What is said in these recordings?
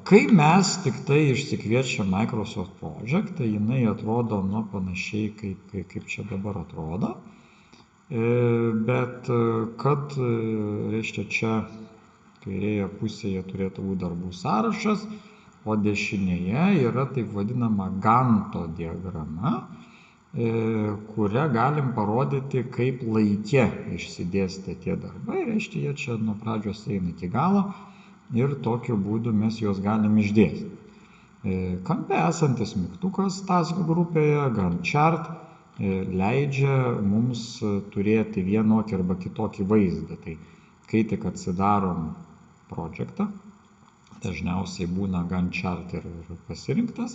Kai mes tik tai išsikviečiam Microsoft Project, tai jinai atrodo panašiai kaip čia dabar atrodo. Bet kad, reiškia, čia kairėje pusėje turėtų būti darbų sąrašas, o dešinėje yra taip vadinama Ganto diagrama, kurią galim parodyti, kaip laike išsidėstė tie darbai. Reiškia, jie čia nuo pradžios eina iki galo ir tokiu būdu mes juos galim išdėstyti. Kampe esantis mygtukas task grupėje, Gantt chart, leidžia mums turėti vienokį arba kitokį vaizdą. Tai kai tik atsidarom projektą, dažniausiai būna Gantt chart ir pasirinktas,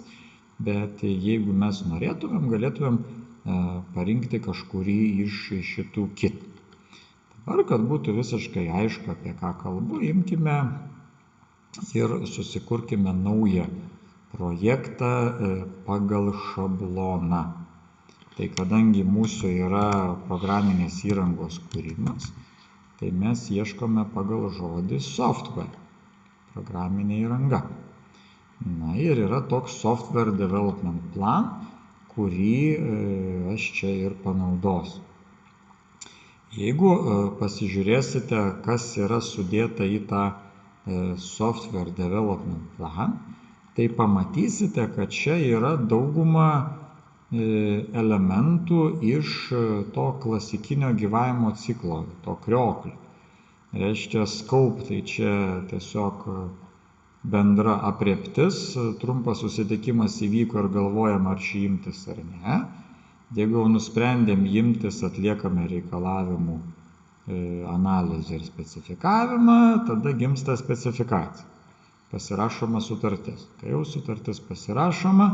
bet jeigu mes norėtumėm, galėtumėm parinkti kažkurį iš šitų kitų. Dabar, kad būtų visiškai aišku, apie ką kalbu, imkime ir susikurkime naują projektą pagal šabloną. Tai kadangi mūsų yra programinės įrangos kūrimas, tai mes ieškome pagal žodį software, programinė įranga. Na ir yra toks software development plan, kurį aš čia ir panaudosiu. Jeigu pasižiūrėsite, kas yra sudėta į tą software development plan, tai pamatysite, kad čia yra dauguma elementų iš to klasikinio gyvavimo ciklo, to krioklio. Reiškia, scope, tai čia tiesiog bendra aprėptis, trumpas susitikimas įvyko ir galvojam, ar šį imtis ar ne. Jeigu jau nusprendėm imtis, atliekame reikalavimų analizę ir specifikavimą, tada gimsta specifikacija. Pasirašoma sutartis. Kai jau sutartis pasirašoma,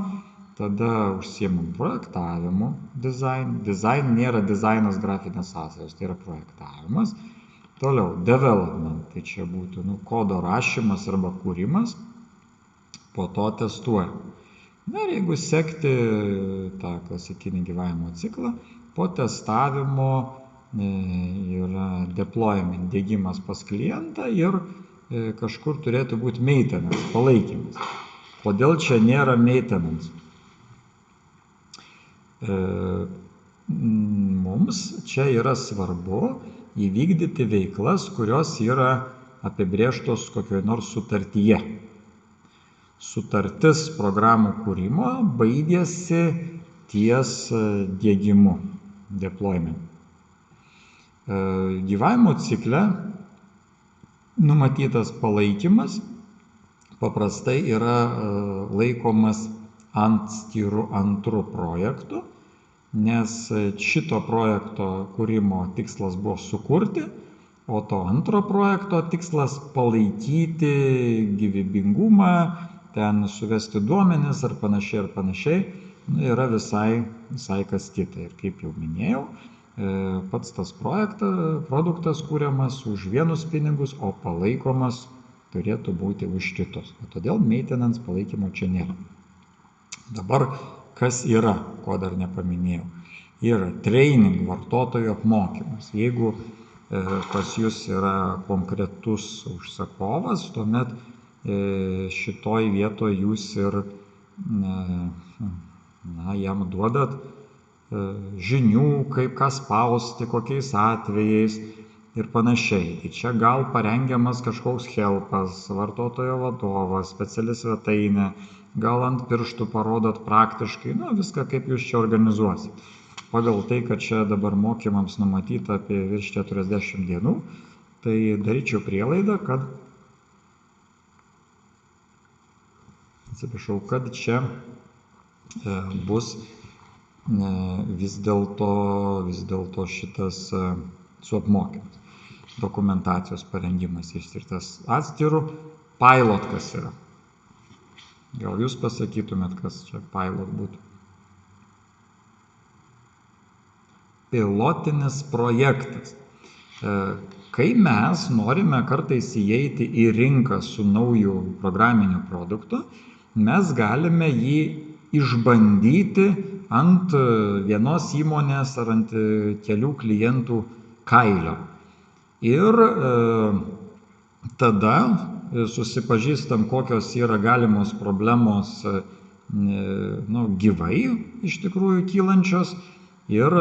tada užsiemam projektavimu, design. Design nėra dizainas grafinės sąsajos, tai yra projektavimas. Toliau, development, tai čia būtų kodo rašymas arba kūrimas, po to testuojam. Na ir jeigu sekti tą klasikinį gyvavimo ciklą, po testavimo yra deployment, diegimas pas klientą ir kažkur turėtų būti maintenance, palaikymas. Kodėl čia nėra maintenance? Mums čia yra svarbu įvykdyti veiklas, kurios yra apibrėžtos kokioj nors sutartyje. Sutartis programų kūrimo baigėsi ties diegimu, deployment. Gyvavimo cikle numatytas palaikymas paprastai yra laikomas atskiru antru projektu, nes šito projekto kūrimo tikslas buvo sukurti, o to antro projekto tikslas palaikyti gyvybingumą, ten suvesti duomenis ar panašiai, yra visai kas kita. Ir kaip jau minėjau, pats tas produktas kūriamas už vienus pinigus, o palaikomas turėtų būti už kitus. Todėl maintenance palaikymo čia nėra. Dabar kas yra, ko dar nepaminėjau, yra training, vartotojų apmokymas. Jeigu pas jūs yra konkretus užsakovas, tuomet šitoj vietoj jūs ir jam duodat žinių, kaip ką spausti, kokiais atvejais ir panašiai. Tai čia gal parengiamas kažkoks helpas, vartotojo vadovas, speciali svetainė, gal ant pirštų parodot praktiškai, viską kaip jūs čia organizuosit. Pagal tai, kad čia dabar mokymams numatyta apie virš 40 dienų, tai daryčiau prielaidą, kad čia bus vis dėlto šitas su apmokymas. Dokumentacijos parengimas išskirtas atskirų. Pilot kas yra? Gal jūs pasakytumėt, kas čia pilot būtų? Pilotinis projektas. Kai mes norime kartais įeiti į rinką su nauju programiniu produktu, mes galime jį išbandyti ant vienos įmonės ar ant kelių klientų kailio. Ir tada susipažįstam, kokios yra galimos problemos gyvai iš tikrųjų kylančios ir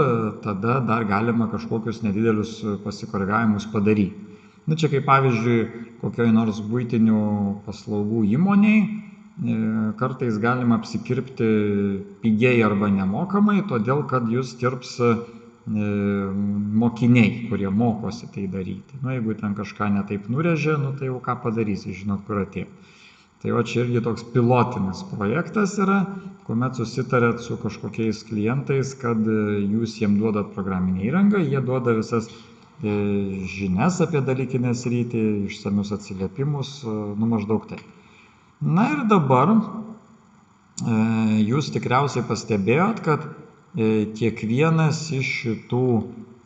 tada dar galima kažkokius nedidelius pasikoregavimus padaryti. Čia kaip pavyzdžiui, kokioj nors buitinių paslaugų įmoniai kartais galima apsikirpti pigiai arba nemokamai, todėl kad jūs tirps mokiniai, kurie mokosi tai daryti. Jeigu ten kažką netaip nurežė, tai jau ką padarysi, žinot, kur atėjo. Tai čia irgi toks pilotinis projektas yra, kuomet susitarėt su kažkokiais klientais, kad jūs jiem duodat programinę įrangą, jie duoda visas žinias apie dalykinę sritį, išsamius atsiliepimus, maždaug taip. Ir dabar jūs tikriausiai pastebėjot, kad kiekvienas iš šitų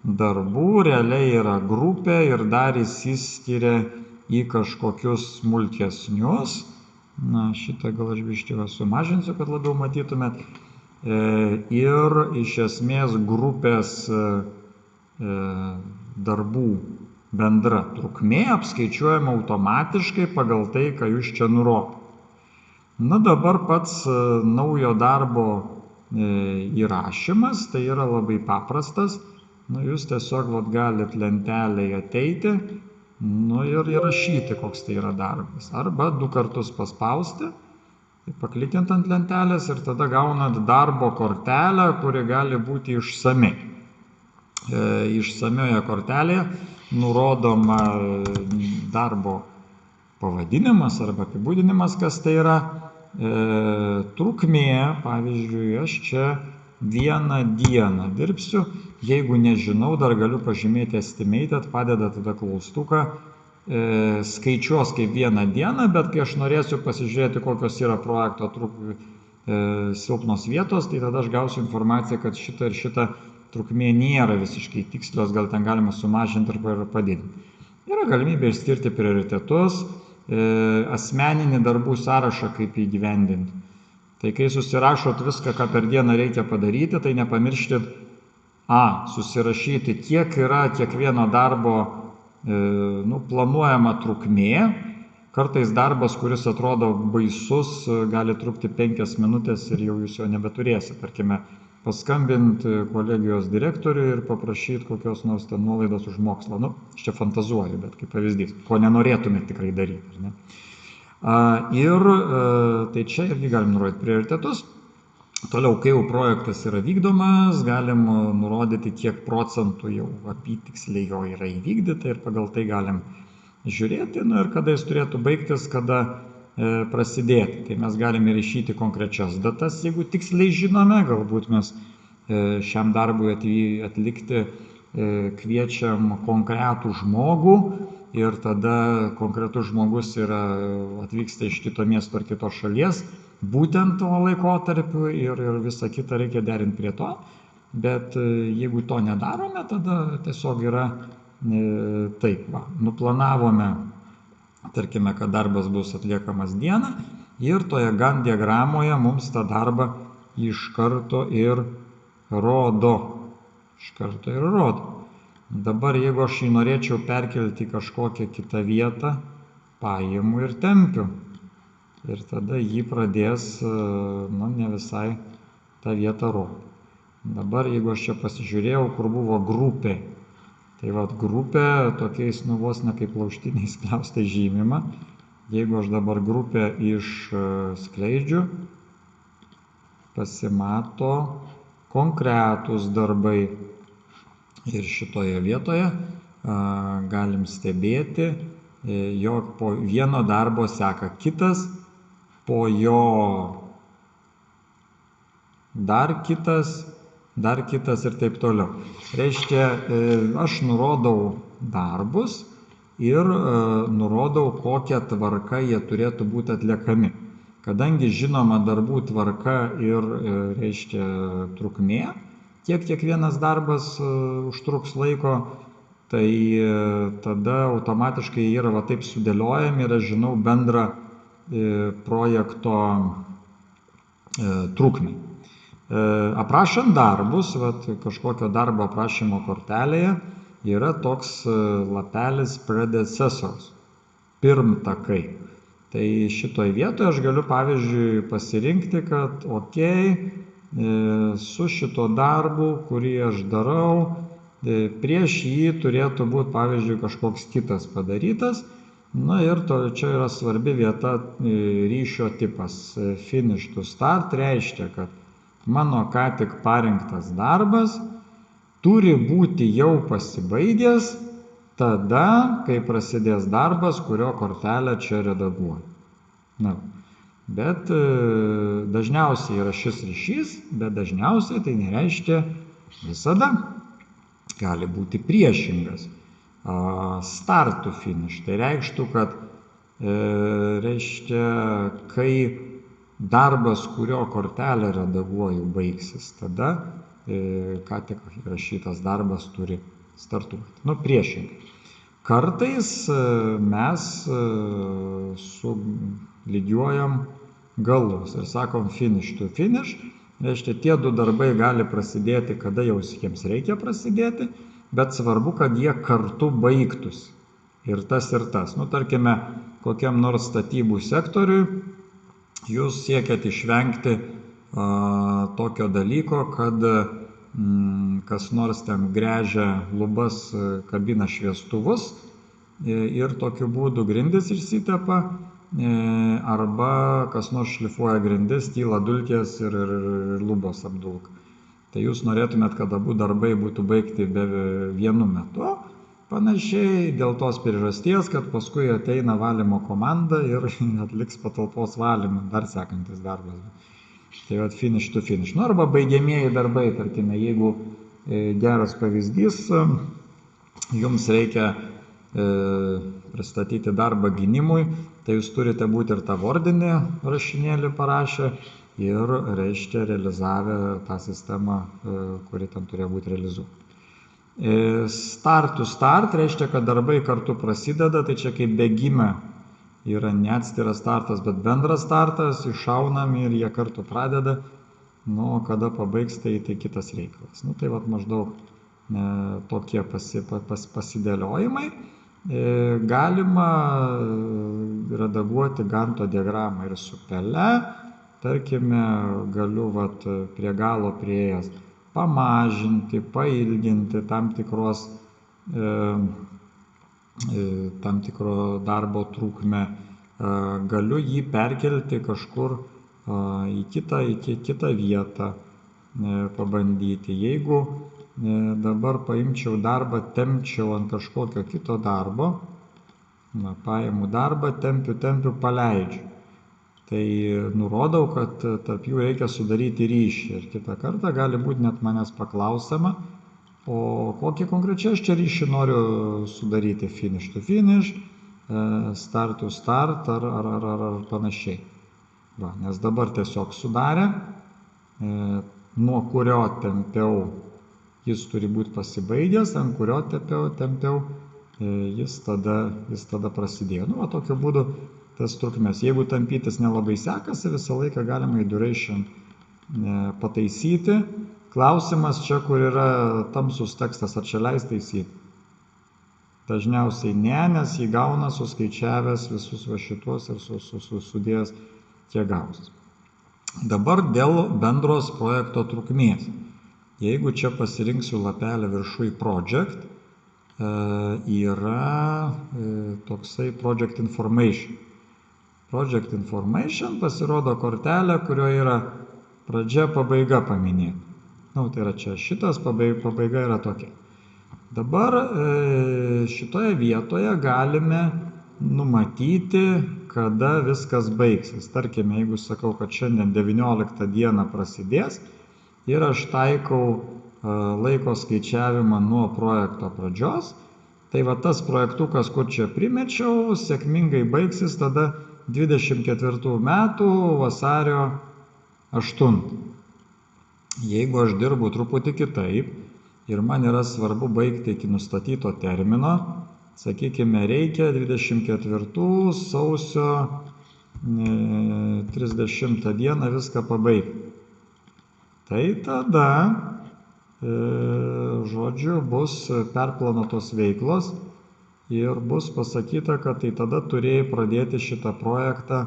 darbų realiai yra grupė ir dar išsiskiria į kažkokius smulkesnius. Šitą gal aš biškiai sumažinsiu, kad labiau matytumėt. Ir iš esmės grupės darbų bendra trukmė apskaičiuojama automatiškai pagal tai, ką jūs čia nurodot. Dabar pats naujo darbo įrašymas, tai yra labai paprastas. Jūs tiesiog galit lentelėje ateiti ir įrašyti, koks tai yra darbas. Arba 2 kartus paspausti, paklikint ant lentelės ir tada gaunat darbo kortelę, kuri gali būti išsami. Išsamioje kortelėje nurodoma darbo pavadinimas arba apibūdinimas, kas tai yra. Trukmė, pavyzdžiui, aš čia 1 dieną dirbsiu, jeigu nežinau, dar galiu pažymėti estimated, padeda tada klaustuką, skaičiuos kaip 1 dieną, bet kai aš norėsiu pasižiūrėti, kokios yra projekto silpnos vietos, tai tada aš gausiu informaciją, kad šita ir šita trukmė nėra visiškai tikslios, gal ten galima sumažinti ir padidinti. Yra galimybė išskirti prioritetus, asmeninį darbų sąrašą, kaip įgyvendinti. Tai kai susirašot viską, ką per dieną reikia padaryti, tai nepamirškit susirašyti, kiek yra kiekvieno darbo planuojama trukmė. Kartais darbas, kuris atrodo baisus, gali trukti 5 minutės ir jau jūs jo nebeturėsite. Tarkime, paskambinti kolegijos direktoriui ir paprašyti kokios nors ten nuolaidos už mokslą. Aš čia fantazuoju, bet kaip pavyzdys, ko nenorėtumėt tikrai daryti. Ne? Tai čia irgi galim nurodyti prioritetus. Toliau, kai jau projektas yra vykdomas, galim nurodyti, kiek procentų jau apytiksliai jo yra įvykdyta ir pagal tai galim žiūrėti, ir kada jis turėtų baigtis, kada prasidėti. Tai mes galime įrašyti konkrečias datas, jeigu tiksliai žinome, galbūt mes šiam darbui atlikti kviečiam konkretų žmogų ir tada konkretus žmogus atvyksta iš kito miesto ar kitos šalies, būtent tuo laikotarpiu ir visą kitą reikia derinti prie to, bet jeigu to nedarome, tada tiesiog yra taip, nuplanavome, tarkime, kad darbas bus atliekamas dieną ir toje Gantt diagramoje mums tą darbą iš karto ir rodo. Dabar jeigu aš jį norėčiau perkelti į kažkokią kitą vietą, paimu ir tempiu. Ir tada jį pradės, ne visai tą vietą rodyti. Dabar jeigu aš čia pasižiūrėjau, kur buvo grupė, tai grupė tokiais vos ne kaip laužtiniais skliaustai žymima. Jeigu aš dabar grupę išskleidžiu, pasimato konkretūs darbai. Ir šitoje vietoje galim stebėti, jog po vieno darbo seka kitas, po jo dar kitas ir taip toliau. Reiškia, aš nurodau darbus ir nurodau, kokią tvarką jie turėtų būti atliekami. Kadangi žinoma darbų tvarka ir, reiškia, trukmė, kiek kiekvienas darbas užtruks laiko, tai tada automatiškai yra taip sudėliojami ir aš žinau bendrą projekto trukmę. Aprašant darbus, kažkokio darbo aprašymo kortelėje yra toks lapelis predecessors. pirmtakai. Tai šitoje vietoje aš galiu pavyzdžiui pasirinkti, kad su šito darbu, kurį aš darau, prieš jį turėtų būti pavyzdžiui kažkoks kitas padarytas. Na ir čia yra svarbi vieta ryšio tipas. Finish to start reiškia, kad mano ką tik parinktas darbas turi būti jau pasibaigęs tada, kai prasidės darbas, kurio kortelę čia redaguoju. Na, bet dažniausiai yra šis ryšys, bet dažniausiai tai nereiškia visada. Gali būti priešingas. Start to finish. Tai reikštų, kad kai darbas, kurio kortelę redaguoju, baigsis, tada ką tik rašytas darbas turi startuoti. Priešingai. Kartais mes sulygiuojam galus ir sakom finish to finish. Reiškia, tie du darbai gali prasidėti, kada jau jiems reikia prasidėti, bet svarbu, kad jie kartu baigtųsi. Ir tas. Tarkime, kokiam nors statybų sektoriui jūs siekiat išvengti tokio dalyko, kad kas nors ten gręžia lubas, kabina šviestuvus ir tokiu būdu grindis išsitepa, arba kas nors šlifuoja grindis, kyla dulkės ir lubos apdulka. Tai jūs norėtumėt, kad abu darbai būtų baigti vienu metu, panašiai dėl tos priežasties, kad paskui ateina valymo komanda ir atliks patalpos valymą, dar sekantis darbas. Tai finish to finish. Arba baigiamieji darbai, tarkime, jeigu geras pavyzdys, jums reikia pristatyti darbą gynimui, tai jūs turite būti ir tą vordinį rašinėlį parašę ir, reiškia, realizavę tą sistemą, kuri ten turėjo būti realizuota. Start to start reiškia, kad darbai kartu prasideda, tai čia kaip bėgime yra ne atskiras startas, bet bendras startas, iššaunam ir jie kartu pradeda, kada pabaigs, tai kitas reikalas. Tai maždaug tokie pasidėliojimai. Galima redaguoti Ganto diagramą ir su pele, tarkime, galiu prie galo priėjęs pamažinti, pailginti tam tikro darbo trukmę, galiu jį perkelti kažkur į kitą vietą, pabandyti. Jeigu dabar paimčiau darbą, tempčiau ant kažkokio kito darbo, paimu darbą, tempiu, paleidžiu. Tai nurodau, kad tarp jų reikia sudaryti ryšį ir kitą kartą gali būti net manęs paklausama, o kokį konkrečiai aš čia ryšį noriu sudaryti, finish to finish, start to start ar panašiai. Nes dabar tiesiog sudarė, nuo kurio tempiau, jis turi būti pasibaigęs, ant kurio tempiau, jis tada prasidėjo. Tokiu būdu tas trukmės. Jeigu tampytis nelabai sekasi, visą laiką galima į duration pataisyti. Klausimas čia, kur yra tamsus tekstas, ar čia leis taisyti? Dažniausiai ne, nes jį gauna suskaičiavęs visus šitos ir sudėjęs, kiek gausis. Dabar dėl bendros projekto trukmės. Jeigu čia pasirinksiu lapelį viršui project, yra toksai project information. Project information pasirodo kortelė, kurioje yra pradžia, pabaiga paminėta. Tai yra čia šitas, pabaiga yra tokia. Dabar šitoje vietoje galime numatyti, kada viskas baigsis. Tarkime, jeigu sakau, kad šiandien 19 dieną prasidės ir aš taikau laiko skaičiavimą nuo projekto pradžios, tai tas projektukas, kur čia primečiau, sėkmingai baigsis tada 24 metų vasario 8. Jeigu aš dirbu truputį kitaip ir man yra svarbu baigti iki nustatyto termino, sakykime, reikia 24 sausio 30 dieną viską pabaigti. Tai tada, žodžiu, bus perplanuotos veiklos ir bus pasakyta, kad tai tada turėjai pradėti šitą projektą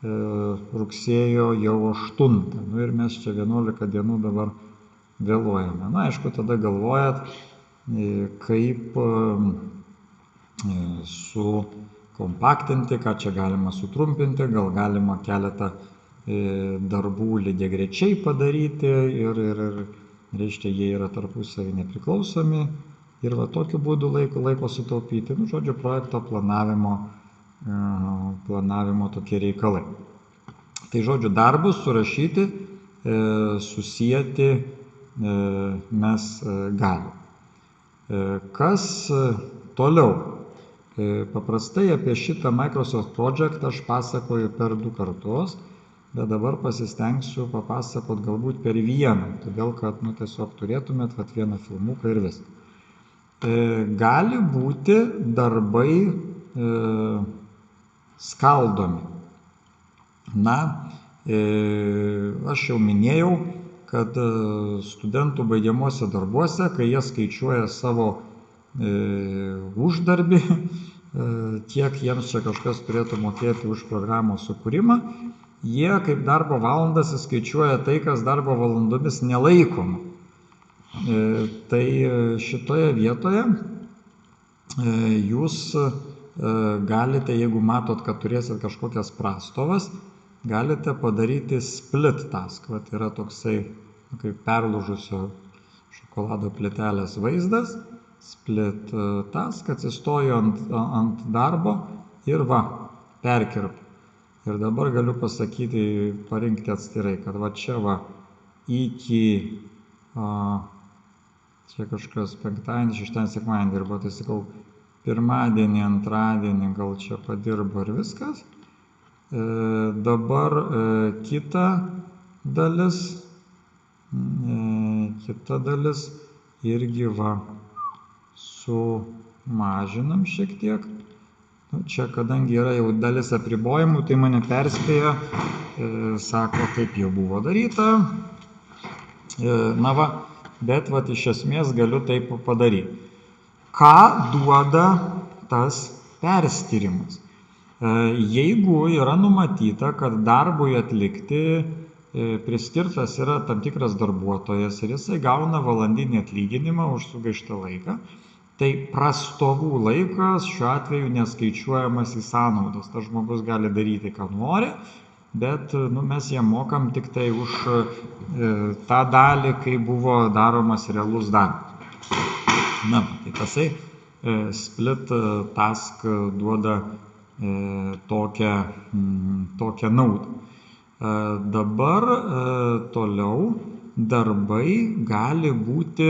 rugsėjo jau 8. Nu ir mes čia 11 dienų dabar vėluojame. Na, aišku, tada galvojat, kaip sukompaktinti, ką čia galima sutrumpinti, gal galima keletą darbų lygiagrečiai padaryti ir reiškia, jie yra tarpusavį nepriklausomi ir va tokiu būdu laiko sutaupyti. Nu, žodžiu, projekto planavimo tokie reikalai. Tai žodžiu, darbus surašyti, susijęti mes galime. Kas toliau? Paprastai apie šitą Microsoft Project aš pasakoju per 2 kartus, bet dabar pasistengsiu papasakot galbūt per 1, todėl kad tiesiog turėtumėt vieną filmuką ir viską. Gali būti darbai skaldomi. Na, aš jau minėjau, kad studentų baigiamuose darbuose, kai jie skaičiuoja savo uždarbį, kiek jiems čia kažkas turėtų mokėti už programos sukūrimą, jie kaip darbo valandas įskaičiuoja tai, kas darbo valandomis nelaikoma. Tai šitoje vietoje jūs galite, jeigu matot, kad turėsit kažkokias prastovas, galite padaryti split task. Vat yra toksai kaip perlūžusio šokolado plytelės vaizdas. Split task, atsistoju ant darbo ir perkirp. Ir dabar galiu pasakyti, parinkti atskirai, kad čia iki, čia kažkas penktadienį, šeštadienį, sekmadienį dirbo, tai sakau, pirmadienį, antradienį gal čia padirbo ir viskas. Dabar kita dalis irgi sumažinam šiek tiek. Čia, kadangi yra jau dalis apribojimų, tai mane perspėjo, sako, kaip jau buvo daryta. Bet iš esmės galiu taip padaryti. Ką duoda tas perskyrimas? Jeigu yra numatyta, kad darbui atlikti priskirtas yra tam tikras darbuotojas ir jisai gauna valandinį atlyginimą už sugaištą laiką, tai prastovų laikas šiuo atveju neskaičiuojamas į sąnaudas. Tas žmogus gali daryti, ką nori, bet mes jam mokam tik tai už tą dalį, kai buvo daromas realus darbas. Tai tasai split task duoda tokią naudą. Dabar toliau darbai gali būti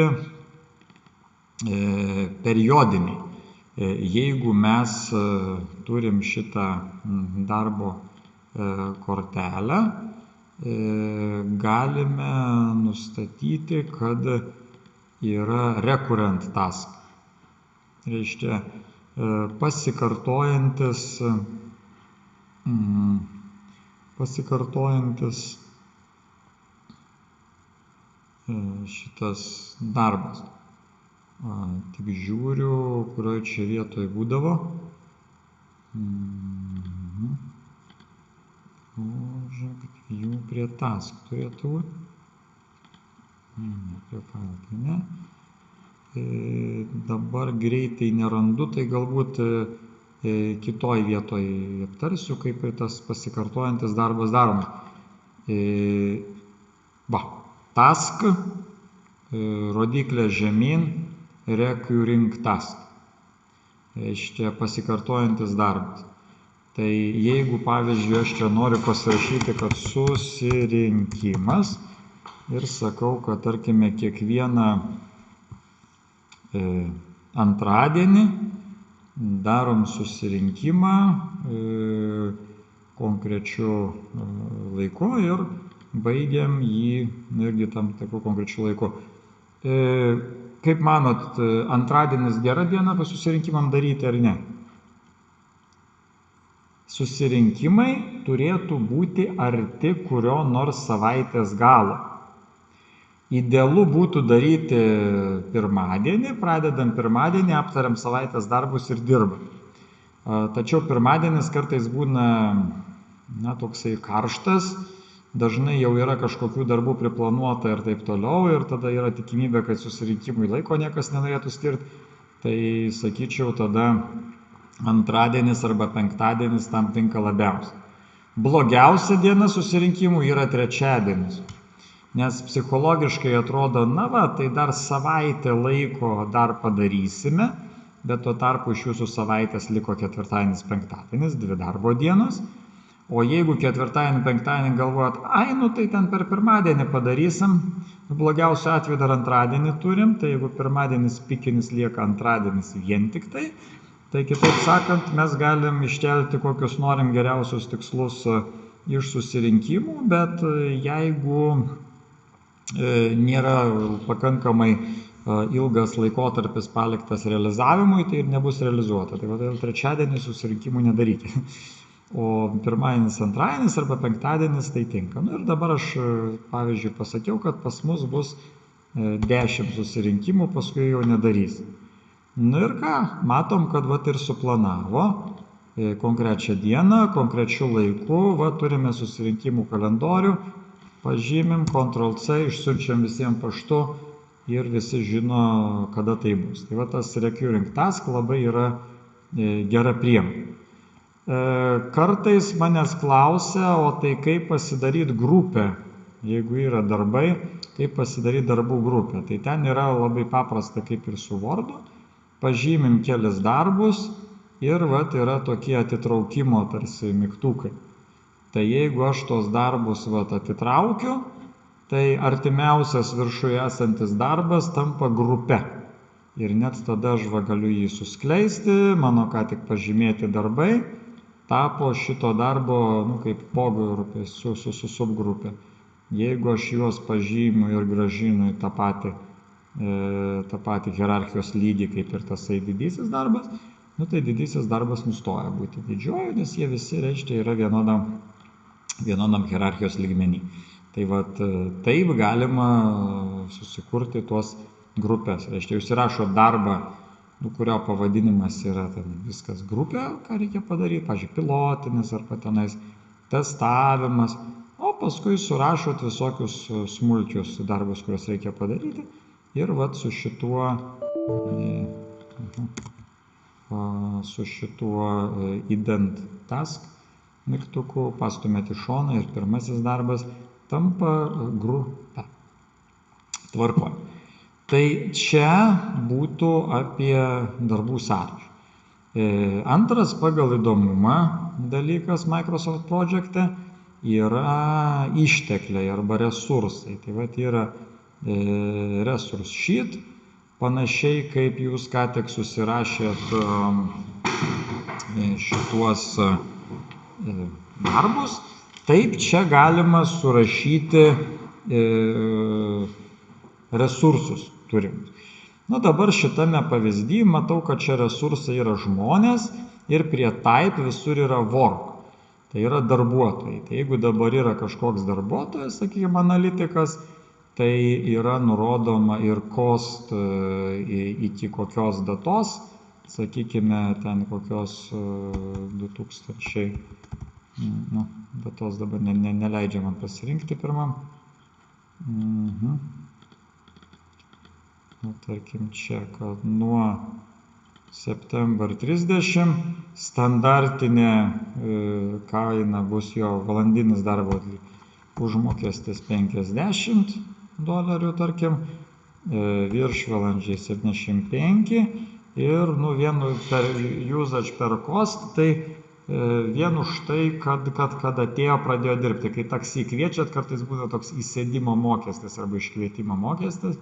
periodiniai. Jeigu mes turim šitą darbo kortelę, galime nustatyti, kad yra recurrent task. Reiškia, pasikartojantis šitas darbas. Tik žiūriu, kurioje čia vietoje būdavo. Jų prie task turėtų būti. Prie failų, ne. Dabar greitai nerandu, tai galbūt kitoj vietoje aptarsiu, kaip tas pasikartojantis darbas daromas. Task, rodiklė žemyn, recurring task. Reiškia pasikartojantis darbas. Tai jeigu, pavyzdžiui, aš čia noriu pasirašyti, kad susirinkimas ir sakau, kad tarkime kiekvieną antradienį darom susirinkimą konkrečiu laiku ir baigiam jį irgi tam tikrų konkrečių laikų. Kaip manot, antradienis gera diena susirinkimam daryti ar ne? Susirinkimai turėtų būti arti kurio nors savaitės galo. Idealu būtų daryti pirmadienį, pradedam pirmadienį, aptariam savaitės darbus ir dirbam. Tačiau pirmadienis kartais būna, toksai karštas, dažnai jau yra kažkokių darbų priplanuota ir taip toliau, ir tada yra tikimybė, kad susirinkimui laiko niekas nenorėtų skirti. Tai sakyčiau, tada antradienis arba penktadienis tam tinka labiausiai. Blogiausia diena susirinkimų yra trečiadienis. Nes psichologiškai atrodo, tai dar savaitę laiko dar padarysime, bet tuo tarpu iš jūsų savaitės liko ketvirtadienis, penktadienis, 2 darbo dienos. O jeigu ketvirtadienį, penktadienį galvojat, tai ten per pirmadienį padarysim, blogiausiu atveju dar antradienį turim, tai jeigu pirmadienis pikinis lieka antradienis vien tik tai kitaip sakant, mes galim iškelti kokius norim geriausius tikslus iš susirinkimų, bet jeigu nėra pakankamai ilgas laikotarpis paliktas realizavimui, tai ir nebus realizuota. Tai vadėl trečiadienį susirinkimų nedarykite. O pirmadienis, antradienis arba penktadienis tai tinka. Ir dabar aš, pavyzdžiui, pasakiau, kad pas mus bus 10 susirinkimų, paskui jau nedarys. Ir ką, matom, kad ir suplanavo konkrečią dieną, konkrečiu laiku, turime susirinkimų kalendorių, pažymim, Ctrl+C, išsiunčiam visiems paštu ir visi žino, kada tai bus. Tai tas recurring task labai yra gera priemonė. Kartais manęs klausia, o tai kaip pasidaryti grupę, jeigu yra darbai, kaip pasidaryti darbų grupę. Tai ten yra labai paprasta kaip ir su Wordu, pažymim kelis darbus ir yra tokie atitraukimo tarsi mygtukai. Tai jeigu aš tos darbus atitraukiu, tai artimiausias viršuje esantis darbas tampa grupe. Ir net tada aš galiu jį suskleisti, mano ką tik pažymėti darbai tapo šito darbo kaip pogrupė su subgrupė. Jeigu aš juos pažymiu ir gražinu į tą patį hierarchijos lygį kaip ir tasai didysis darbas, tai didysis darbas nustoja būti didžiuoju, nes jie visi, reiškia, yra vienodam hierarchijos lygmenį. Tai taip galima susikurti tuos grupės. Reiškia, jūs įrašo darbą, kurio pavadinimas yra viskas grupė, ką reikia padaryti, pavyzdžiui, pilotinis arba tenais testavimas, o paskui surašot visokius smulkius darbus, kuriuos reikia padaryti ir su šituo ident task mygtuku pastumėt į šoną ir pirmasis darbas tampa grupe. Tvarkoj. Tai čia būtų apie darbų sąrašą. Antras pagal įdomumą dalykas Microsoft Project'e yra ištekliai arba resursai. Tai yra resource sheet, panašiai kaip jūs ką tik susirašėt šituos darbus, taip čia galima surašyti resursus turimus. Dabar šitame pavyzdyje matau, kad čia resursai yra žmonės ir prie type visur yra work. Tai yra darbuotojai. Tai jeigu dabar yra kažkoks darbuotojas, sakykime, analitikas, tai yra nurodoma ir cost iki kokios datos, sakykime, ten kokios 2000, datos dabar neleidžia man pasirinkti pirmam. Tarkim čia, kad nuo september 30 standartinė kaina bus jo valandinis darbo užmokestis $50, tarkim, viršvalandžiai 75 ir vienu per usage per cost, tai vien už tai, kad atėjo pradėjo dirbti. Kai taksi kviečiat, kartais būna toks įsėdimo mokestis arba iškvietimo mokestis.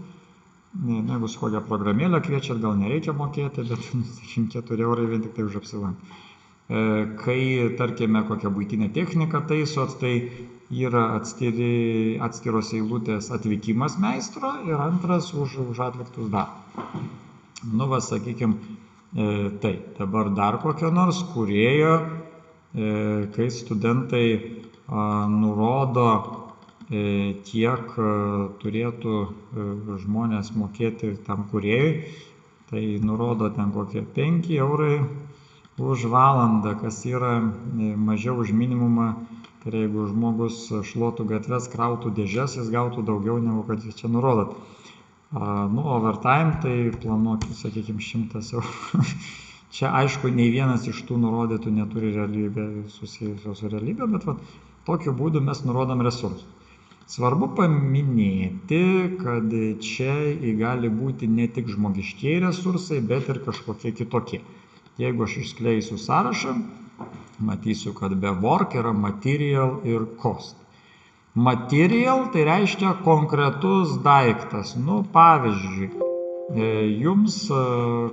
Jeigu su kokią programėlę kviečiat, gal nereikia mokėti, bet 4 eurai vien tik tai už apsilankymą. Kai, tarkime, kokią buitinę techniką taisot, tai yra atskiros eilutės atvykimas meistro ir antras už atliktus darbus. Sakykime, tai dabar dar kokia nors kūrėjo, kai studentai nurodo kiek turėtų žmonės mokėti tam kūrėjui. Tai nurodo ten kokie 5 eurai už valandą, kas yra mažiau už minimumą. Tai jeigu žmogus šluotų gatves, krautų dėžes, jis gautų daugiau negu kad jūs čia nurodot. Overtime tai planuokit, sakykime, 100 eurų. Čia aišku, nei vienas iš tų nurodytų neturi realybę susijusios su realybė, bet tokiu būdu mes nurodom resursus. Svarbu paminėti, kad čia gali būti ne tik žmogiškieji resursai, bet ir kažkokie kitokie. Jeigu aš išskleisiu sąrašą, matysiu, kad be work yra material ir cost. Material tai reiškia konkretus daiktas. Pavyzdžiui, jums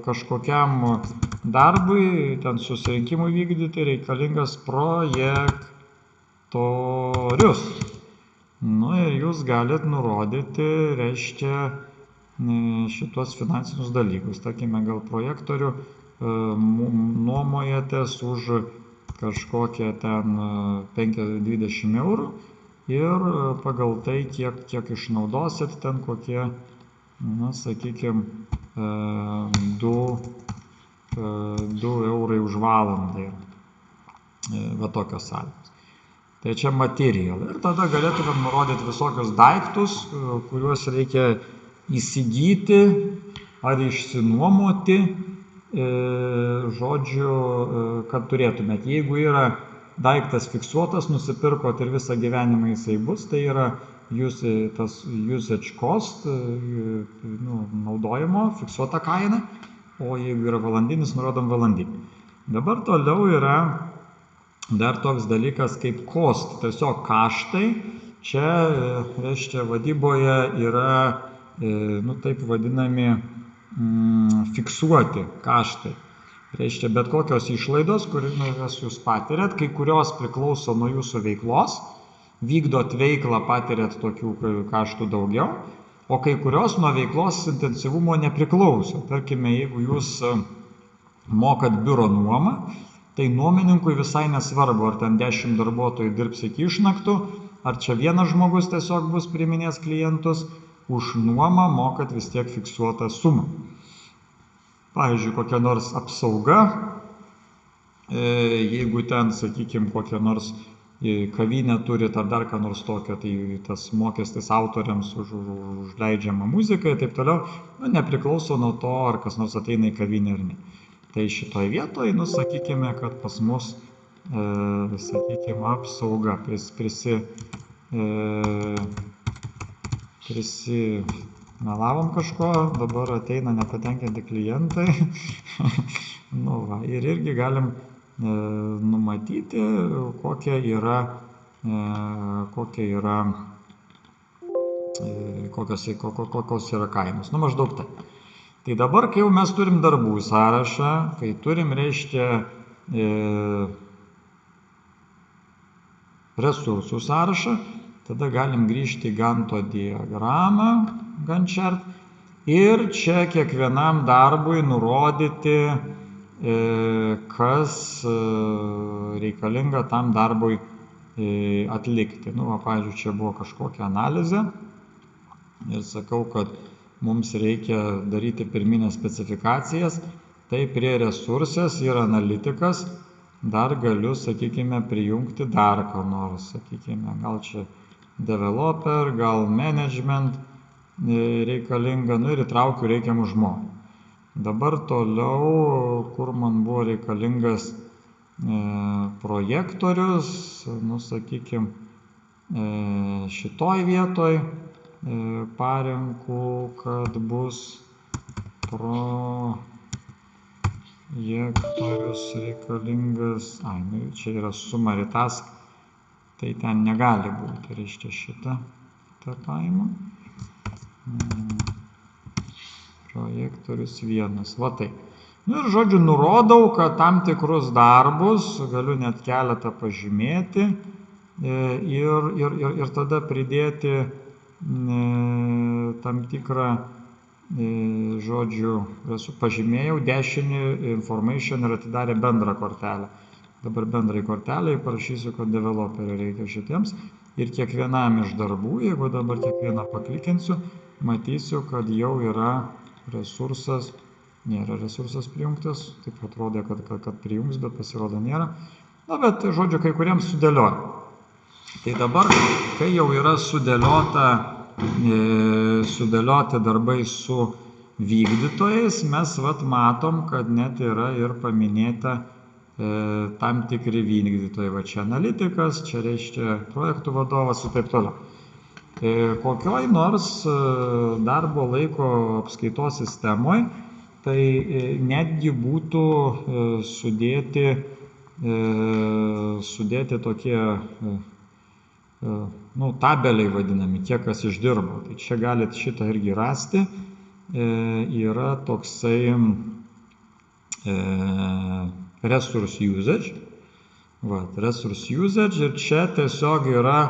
kažkokiam darbui, ten susirinkimui vykdyti reikalingas projektorius. Ir jūs galite nurodyti, reiškia, šitos finansinius dalykus. Tarkime, gal projektorių nuomojatės už kažkokią ten 20 eurų ir pagal tai, kiek išnaudosit, ten kokie, sakykime, 2 eurai už valandą. Va tokios sąlygos. Tai čia material. Ir tada galėtume nurodyti visokius daiktus, kuriuos reikia įsigyti ar išsinuomoti, žodžiu, kad turėtumėt. Jeigu yra daiktas fiksuotas, nusipirkot ir visą gyvenimą jisai bus, tai yra tas usage cost, naudojimo, fiksuota kaina, o jeigu yra valandinis, nurodom valandinį. Dabar toliau yra dar toks dalykas kaip cost, tiesiog kaštai. Čia, reiškia, vadyboje yra, taip vadinami fiksuoti kaštai. Reiškia, bet kokios išlaidos, kurias jūs patiriat, kai kurios priklauso nuo jūsų veiklos, vykdot veiklą, patiriat tokių kaštų daugiau, o kai kurios nuo veiklos intensyvumo nepriklauso. Tarkime, jeigu jūs mokat biuro nuomą, tai nuomininkui visai nesvarbu, ar ten 10 darbuotojų dirbs iki išnaktų, ar čia vienas žmogus tiesiog bus priiminės klientus, už nuomą mokat vis tiek fiksuotą sumą. Pavyzdžiui, kokia nors apsauga, jeigu ten, sakykime, kokia nors kavinė turit ar dar ką nors tokio, tai tas mokestis autoriams už leidžiamą muziką ir taip toliau, nepriklauso nuo to, ar kas nors ateina į kavinę ar ne. Tai šitoj vietoj, sakykime, kad pas mus, sakykime, apsauga prisimelavom kažko, dabar ateina nepatenkinti klientai. Ir irgi galim numatyti, kokios yra kainos. Maždaug tai. Tai dabar, kai jau mes turim darbų sąrašą, kai turim, reiškia, resursų sąrašą, tada galim grįžti į Ganto diagramą, Gantt chart, ir čia kiekvienam darbui nurodyti, kas reikalinga tam darbui atlikti. Pavyzdžiui, čia buvo kažkokia analizė ir sakau, kad mums reikia daryti pirminės specifikacijas, tai prie resursės ir analitikas dar galiu, sakykime, prijungti dar ką nors, sakykime, gal čia developer, gal management reikalinga, ir įtraukiu reikiamų žmonių. Dabar toliau, kur man buvo reikalingas projektorius, sakykime, šitoj vietoj, parenku, kad bus projektorius reikalingas, čia yra summary task, tai ten negali būti, reiškia šitą paimu. Projektorius 1, va tai. Ir žodžiu, nurodau, kad tam tikrus darbus, galiu net keletą pažymėti ir tada pridėti tam tikrą, žodžiu, pažymėjau, dešinį information ir atidarė bendrą kortelę. dabar bendrai kortelėje parašysiu, kad developerio reikia šitiems. Ir kiekvienam iš darbų, jeigu dabar kiekvieną paklikinsiu, matysiu, kad jau yra resursas, nėra resursas prijungtas, taip atrodė, kad prijungs, bet pasirodo nėra. Na, bet, žodžiu, kai kuriems sudėlioja. Tai dabar, kai jau yra sudėlioti darbai su vykdytojais, mes matom, kad net yra ir paminėta tam tikri vykdytojai. Va čia analitikas, čia reiškia projektų vadovas ir taip toliau. Kokioj nors darbo laiko apskaitos sistemoje, tai netgi būtų sudėti tokie tabeliai vadinami, kiek kas išdirbo. Tai čia galite šitą irgi rasti. Yra toksai resource usage. Resource usage ir čia tiesiog yra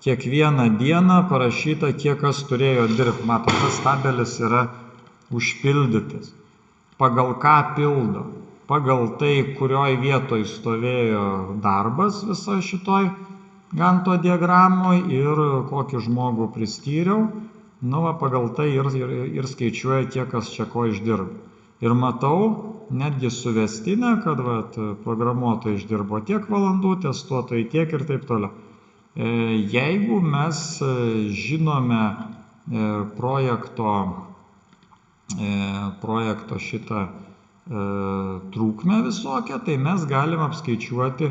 kiekvieną dieną parašyta, kiek kas turėjo dirbti. Matot, tas tabelis yra užpildytas. Pagal ką pildo? Pagal tai, kurioj vietoj stovėjo darbas viso šitoj Ganto diagramoje ir kokį žmogų priskyriau. Pagal tai ir skaičiuoja, kiek kas čia ko išdirbo. Ir matau netgi suvestinę, kad programuotojai išdirbo tiek valandų, testuotojai tiek ir taip toliau. Jeigu mes žinome projekto šitą trukmę visokią, tai mes galim apskaičiuoti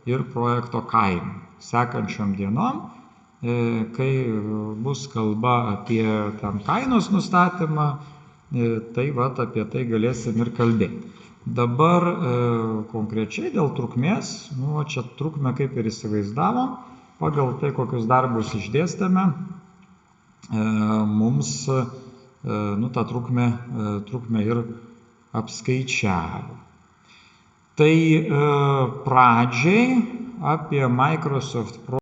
ir projekto kainą. Sekančiom dienom, kai bus kalba apie kainos nustatymą, tai apie tai galėsim ir kalbėti. Dabar konkrečiai dėl trukmės, čia trukmę kaip ir įsivaizdavom, pagal tai, kokius darbus išdėstėme, mums tą trukmę ir apskaičiavo. Tai pradžiai apie Microsoft